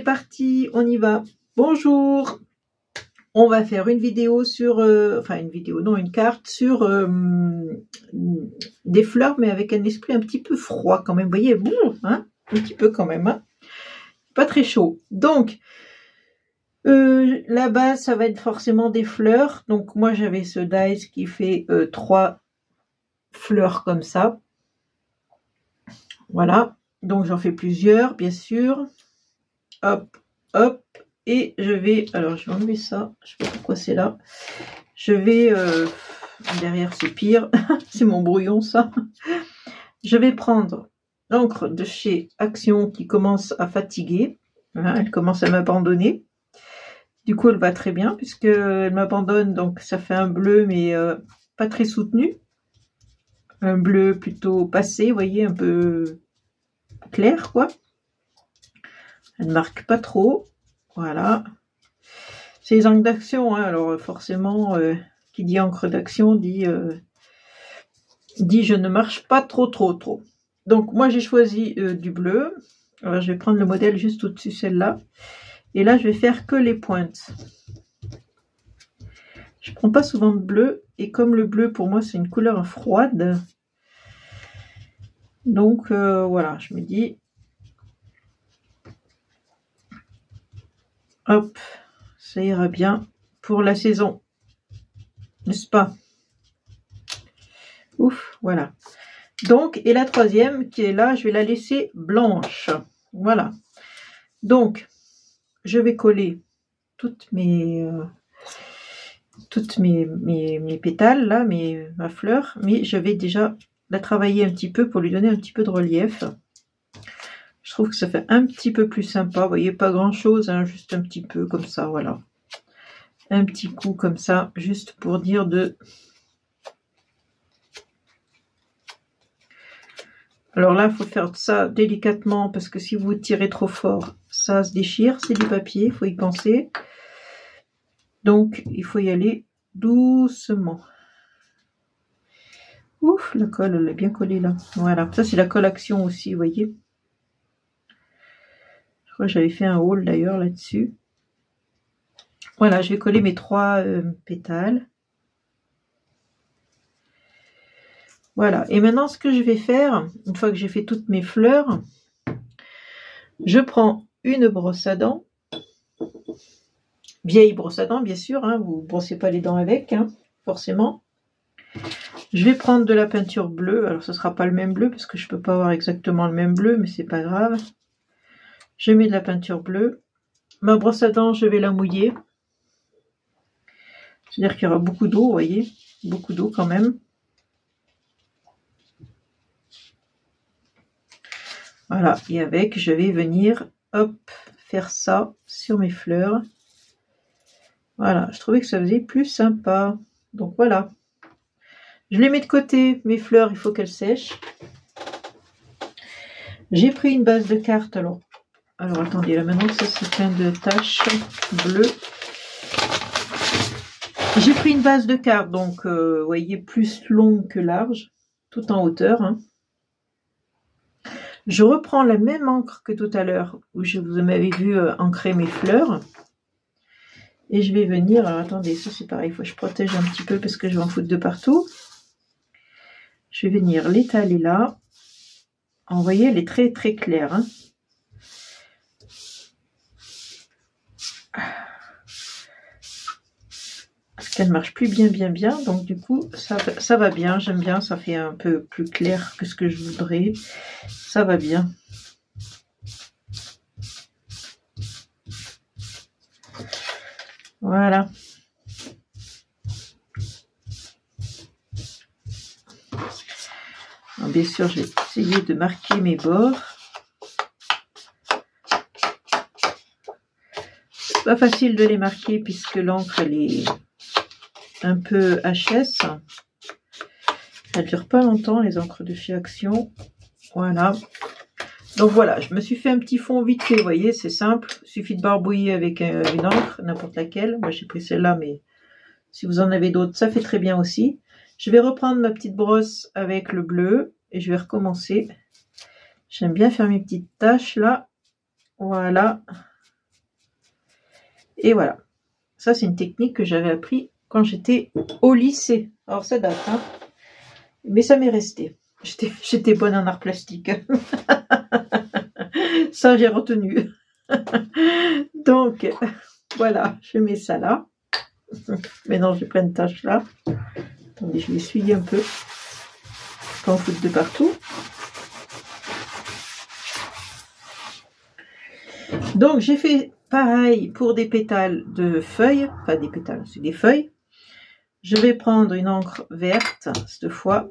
parti, on y va. Bonjour. On va faire une vidéo sur, enfin une vidéo, non, une carte sur des fleurs, mais avec un esprit un petit peu froid quand même. Vous voyez, bon, hein, un petit peu quand même, hein, pas très chaud. Donc, la base, ça va être forcément des fleurs. Donc, moi, j'avais ce dies qui fait 3 fleurs comme ça. Voilà. Donc, j'en fais plusieurs, bien sûr. Hop, hop. Et je vais, alors je vais enlever ça, je sais pas pourquoi c'est là. Je vais, derrière c'est pire, c'est mon brouillon ça. Je vais prendre l'encre de chez Action qui commence à fatiguer. Hein, elle commence à m'abandonner. Du coup elle va très bien puisque elle m'abandonne, donc ça fait un bleu mais pas très soutenu. Un bleu plutôt passé, vous voyez, un peu clair quoi. Elle ne marque pas trop. Voilà, c'est les encres d'Action, hein. Alors forcément, qui dit encre d'Action dit je ne marche pas trop. Donc moi j'ai choisi du bleu. Alors je vais prendre le modèle juste au-dessus, celle-là. Et là je vais faire que les pointes. Je prends pas souvent de bleu, et comme le bleu pour moi c'est une couleur froide, donc voilà, je me dis, hop, ça ira bien pour la saison, n'est-ce pas? Ouf, voilà. Donc, et la troisième qui est là, je vais la laisser blanche. Voilà. Donc, je vais coller toutes mes pétales, là, ma fleur, mais je vais déjà la travailler un petit peu pour lui donner un petit peu de relief. Je trouve que ça fait un petit peu plus sympa. Vous voyez, pas grand chose, hein, juste un petit peu comme ça, voilà. Un petit coup comme ça, juste pour dire de... Alors là, il faut faire ça délicatement parce que si vous tirez trop fort, ça se déchire, c'est du papier, il faut y penser. Donc, il faut y aller doucement. Ouf, la colle, elle est bien collée là. Voilà, ça c'est la colle Action aussi, vous voyez. Je crois que j'avais fait un haul d'ailleurs là-dessus. Voilà, je vais coller mes 3 pétales. Voilà, et maintenant ce que je vais faire, une fois que j'ai fait toutes mes fleurs, je prends une brosse à dents, vieille brosse à dents bien sûr, hein, vous ne brossez pas les dents avec, hein, forcément. Je vais prendre de la peinture bleue, alors ce ne sera pas le même bleu parce que je ne peux pas avoir exactement le même bleu, mais c'est pas grave. Je mets de la peinture bleue, ma brosse à dents je vais la mouiller, c'est-à-dire qu'il y aura beaucoup d'eau, vous voyez, beaucoup d'eau quand même. Voilà, et avec, je vais venir, hop, faire ça sur mes fleurs. Voilà, je trouvais que ça faisait plus sympa. Donc voilà. Je les mets de côté, mes fleurs, il faut qu'elles sèchent. J'ai pris une base de cartes, alors attendez, là maintenant, ça c'est plein de taches bleues. J'ai pris une base de cartes, donc, vous voyez, plus longue que large, tout en hauteur, hein. Je reprends la même encre que tout à l'heure où vous m'avez vu ancrer mes fleurs. Et je vais venir, alors attendez, ça c'est pareil, il faut que je protège un petit peu parce que je vais en foutre de partout. Je vais venir l'étaler là. Vous voyez, elle est très très claire, hein. Parce qu'elle marche plus bien, donc du coup ça va bien, j'aime bien, ça fait un peu plus clair que ce que je voudrais. Ça va bien. Voilà. Alors, bien sûr, je vais essayer de marquer mes bords. C'est pas facile de les marquer puisque l'encre elle est un peu HS. Elle dure pas longtemps, les encres de chez Action. Voilà. Donc voilà, je me suis fait un petit fond vite fait, vous voyez, c'est simple. Il suffit de barbouiller avec une encre, n'importe laquelle. Moi j'ai pris celle-là, mais si vous en avez d'autres, ça fait très bien aussi. Je vais reprendre ma petite brosse avec le bleu et je vais recommencer. J'aime bien faire mes petites taches là. Voilà. Et voilà. Ça, c'est une technique que j'avais appris quand j'étais au lycée. Alors, ça date, hein. Mais ça m'est resté. J'étais bonne en art plastique. Ça, j'ai retenu. Donc, voilà, je mets ça là. Maintenant, j'ai plein de taches là. Attendez, je vais essuyer un peu. Pas en foutre de partout. Donc, j'ai fait pareil pour des pétales de feuilles. Enfin, des pétales, c'est des feuilles. Je vais prendre une encre verte, cette fois.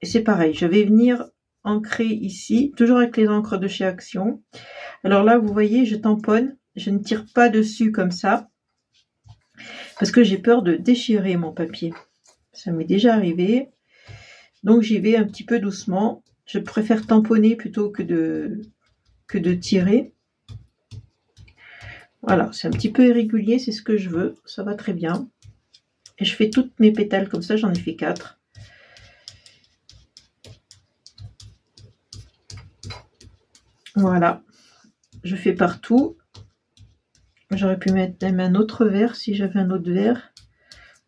Et c'est pareil, je vais venir ancrer ici, toujours avec les encres de chez Action. Alors là, vous voyez, je tamponne. Je ne tire pas dessus comme ça. Parce que j'ai peur de déchirer mon papier. Ça m'est déjà arrivé. Donc j'y vais un petit peu doucement. Je préfère tamponner plutôt que de tirer. Voilà, c'est un petit peu irrégulier, c'est ce que je veux. Ça va très bien. Et je fais toutes mes pétales comme ça, j'en ai fait 4. Voilà. Je fais partout. J'aurais pu mettre même un autre vert si j'avais un autre vert.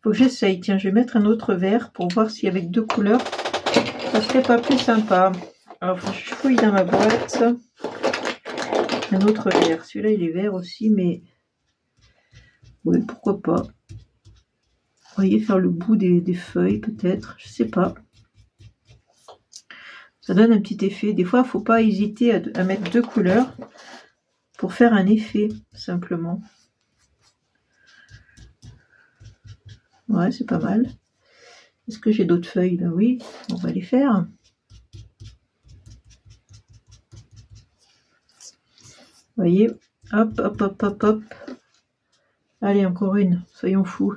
Faut que j'essaye. Tiens, je vais mettre un autre vert pour voir si avec 2 couleurs, ça serait pas plus sympa. Alors, je fouille dans ma boîte. Un autre vert. Celui-là, il est vert aussi, mais oui, pourquoi pas. Vous voyez, faire le bout des feuilles, peut-être. Je sais pas. Ça donne un petit effet. Des fois, il ne faut pas hésiter à mettre 2 couleurs pour faire un effet, simplement. Ouais, c'est pas mal. Est-ce que j'ai d'autres feuilles? Ben oui, on va les faire. Vous voyez, hop, hop, hop, hop, hop. Allez, encore une, soyons fous.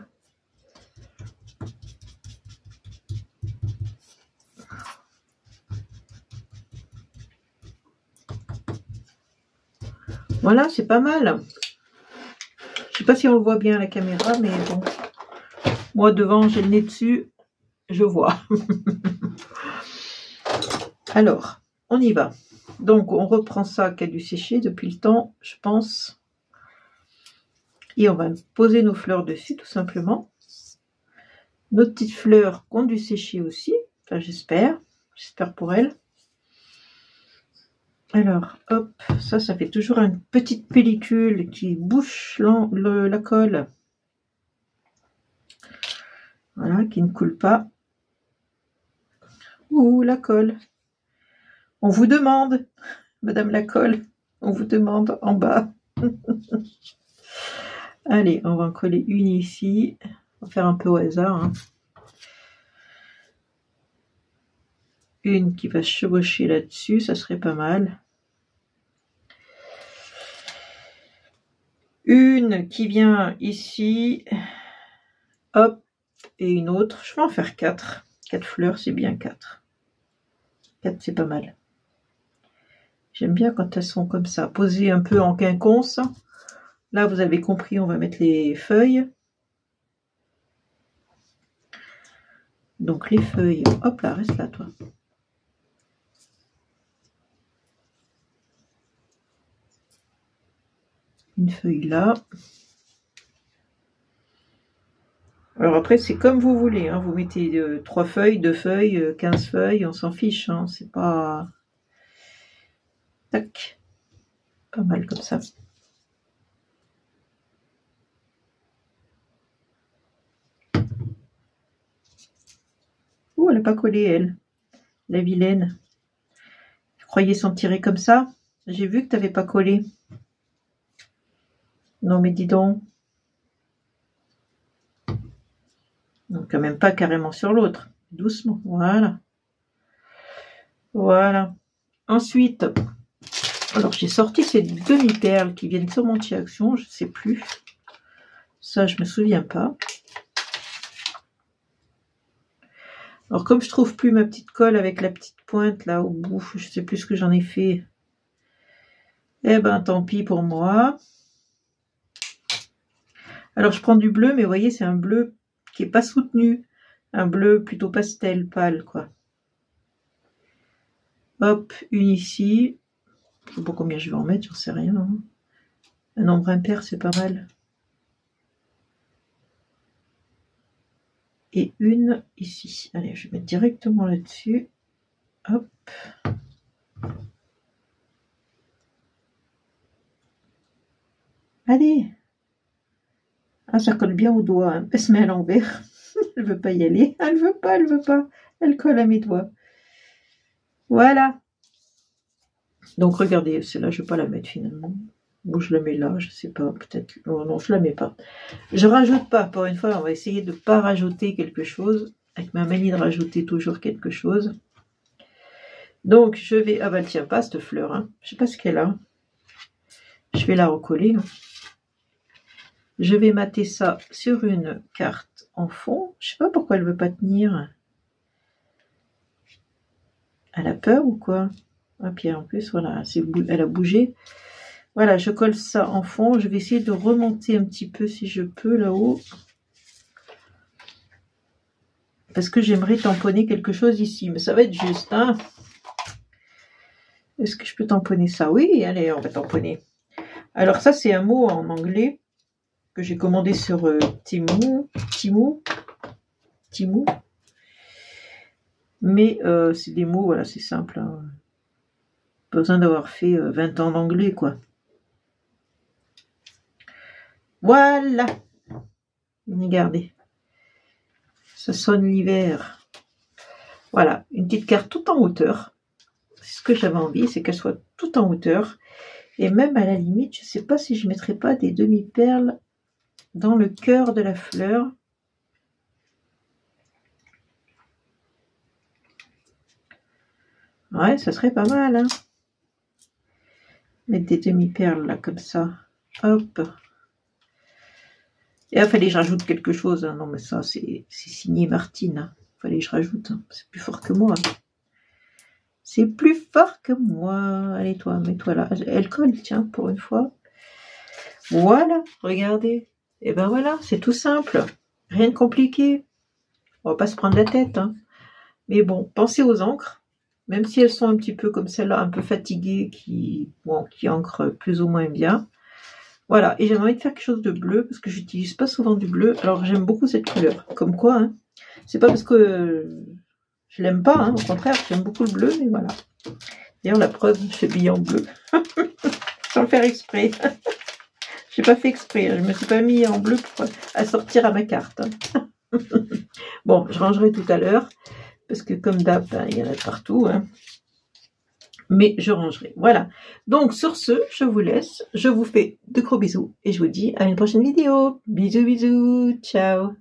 Voilà, c'est pas mal. Je sais pas si on le voit bien à la caméra, mais bon. Moi, devant, j'ai le nez dessus, je vois. Alors, on y va. Donc, on reprend ça qui a dû sécher depuis le temps, je pense. Et on va poser nos fleurs dessus, tout simplement. Nos petites fleurs qui ont dû sécher aussi. Enfin, j'espère. J'espère pour elles. Alors, hop, ça fait toujours une petite pellicule qui bouche la colle. Voilà, qui ne coule pas. Ouh, la colle. On vous demande, Madame la colle, on vous demande en bas. Allez, on va en coller une ici. On va faire un peu au hasard. Hein. Une qui va chevaucher là-dessus, ça serait pas mal. Une qui vient ici. Hop, et une autre. Je vais en faire 4. 4 fleurs, c'est bien 4. 4, c'est pas mal. J'aime bien quand elles sont comme ça, posées un peu en quinconce. Là, vous avez compris, on va mettre les feuilles. Donc les feuilles, hop là, reste là toi. Une feuille là. Alors après, c'est comme vous voulez. Hein. Vous mettez 3 feuilles, 2 feuilles, 15 feuilles, on s'en fiche. Hein. C'est pas... Tac. Pas mal comme ça. Ouh, elle n'a pas collé, elle. La vilaine. Tu croyais s'en tirer comme ça? J'ai vu que tu n'avais pas collé. Non, mais dis donc. Donc, quand même pas carrément sur l'autre. Doucement. Voilà. Voilà. Ensuite, alors j'ai sorti ces demi-perles qui viennent sur mon Chez Action. Je ne sais plus. Ça, je me souviens pas. Alors, comme je trouve plus ma petite colle avec la petite pointe là au bout, je sais plus ce que j'en ai fait. Eh ben, tant pis pour moi. Alors, je prends du bleu, mais vous voyez, c'est un bleu qui est pas soutenu. Un bleu plutôt pastel, pâle, quoi. Hop, une ici. Je sais pas combien je vais en mettre, j'en sais rien. Hein. Un nombre impair, c'est pas mal. une ici. Allez, je vais mettre directement là-dessus. Hop. Allez. Ah, ça colle bien au doigt. Hein. Elle se met à l'envers. Elle veut pas y aller. Elle veut pas, elle veut pas. Elle colle à mes doigts. Voilà. Donc, regardez, celle-là, je vais pas la mettre finalement. Ou je la mets là, je sais pas, peut-être. Oh, non, je la mets pas. Je rajoute pas. Pour une fois, on va essayer de pas rajouter quelque chose. Avec ma manie de rajouter toujours quelque chose. Donc, je vais... Ah bah, elle tient pas, cette fleur. Hein. Je sais pas ce qu'elle a. Je vais la recoller. Hein. Je vais mater ça sur une carte en fond. Je sais pas pourquoi elle veut pas tenir. Elle a peur ou quoi? Ah, puis en plus, voilà, elle a bougé. Voilà, je colle ça en fond. Je vais essayer de remonter un petit peu si je peux là-haut. Parce que j'aimerais tamponner quelque chose ici. Mais ça va être juste, hein. Est-ce que je peux tamponner ça? Oui, allez, on va tamponner. Alors ça, c'est un mot en anglais que j'ai commandé sur Temu. Mais c'est des mots, voilà, c'est simple. Hein. Pas besoin d'avoir fait 20 ans d'anglais, quoi. Voilà. Regardez. Ça sonne l'hiver. Voilà, une petite carte tout en hauteur. C'est ce que j'avais envie, c'est qu'elle soit tout en hauteur. Et même à la limite, je ne sais pas si je ne mettrais pas des demi-perles dans le cœur de la fleur. Ouais, ça serait pas mal, hein. Mettre des demi-perles là, comme ça. Hop. Et là, fallait que je rajoute quelque chose. Hein. Non, mais ça, c'est signé Martine. Hein. Fallait que je rajoute. Hein. C'est plus fort que moi. Hein. C'est plus fort que moi. Allez, toi, mets-toi là. Elle colle, tiens, pour une fois. Voilà, regardez. Et ben voilà, c'est tout simple. Rien de compliqué. On va pas se prendre la tête. Hein. Mais bon, pensez aux encres. Même si elles sont un petit peu comme celle-là, un peu fatiguées, qui ancrent plus ou moins bien. Voilà, et j'ai envie de faire quelque chose de bleu, parce que j'utilise pas souvent du bleu. Alors j'aime beaucoup cette couleur. Comme quoi, hein. C'est pas parce que je l'aime pas, hein. Au contraire, j'aime beaucoup le bleu, mais voilà. D'ailleurs, la preuve, je fais billet en bleu. Sans le faire exprès. J'ai pas fait exprès, hein. Je me suis pas mis en bleu pour assortir à ma carte. Hein. Bon, je rangerai tout à l'heure. Parce que comme d'hab, ben, il y en a partout. Hein. Mais je rangerai. Voilà. Donc sur ce, je vous laisse. Je vous fais de gros bisous. Et je vous dis à une prochaine vidéo. Bisous, bisous. Ciao.